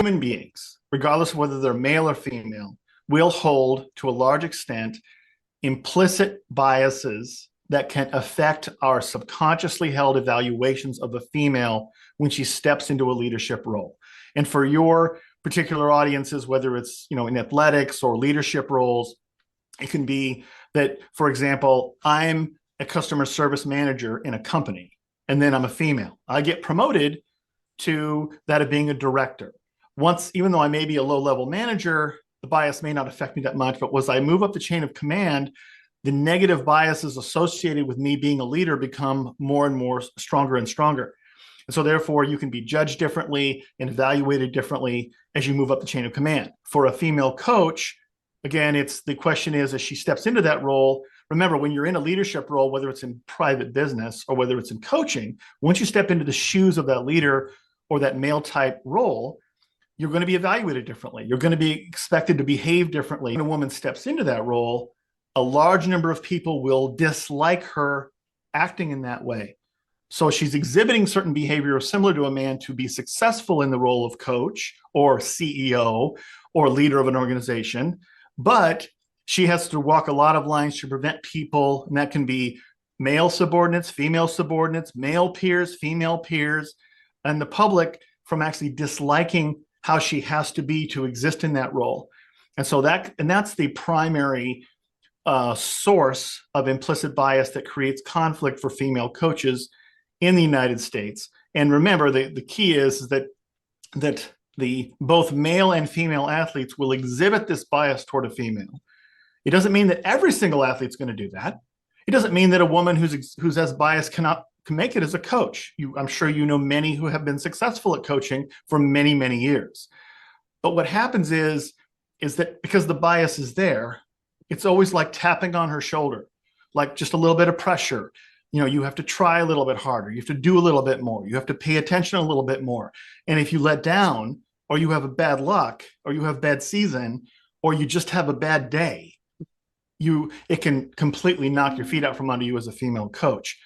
human beings, regardless of whether they're male or female, will hold to a large extent implicit biases that can affect our subconsciously held evaluations of a female when she steps into a leadership role. And for your particular audiences, whether it's, in athletics or leadership roles, it can be that, for example, I'm a customer service manager in a company, and then I'm a female. I get promoted to that of being a director. Even though I may be a low-level manager, the bias may not affect me that much, but as I move up the chain of command, the negative biases associated with me being a leader become more and more stronger and stronger. And so therefore, you can be judged differently and evaluated differently as you move up the chain of command. For a female coach, again, the question is, as she steps into that role, remember, when you're in a leadership role, whether it's in private business or whether it's in coaching, once you step into the shoes of that leader or that male type role, you're going to be evaluated differently. You're going to be expected to behave differently. When a woman steps into that role, a large number of people will dislike her acting in that way. So she's exhibiting certain behavior similar to a man to be successful in the role of coach or CEO or leader of an organization, but she has to walk a lot of lines to prevent people, and that can be male subordinates, male peers, female peers, and the public from actually disliking how she has to be to exist in that role. And so that's the primary source of implicit bias that creates conflict for female coaches in the United States. And remember, the key is that the both male and female athletes will exhibit this bias toward a female. It doesn't mean that every single athlete's going to do that. It doesn't mean that a woman who's as biased can make it as a coach. I'm sure you know many who have been successful at coaching for many, many years. But what happens is that because the bias is there, it's always like tapping on her shoulder, like just a little bit of pressure. You have to try a little bit harder. You have to do a little bit more. You have to pay attention a little bit more. And if you let down, or you have a bad luck, or you have bad season, or you just have a bad day, it can completely knock your feet out from under you as a female coach.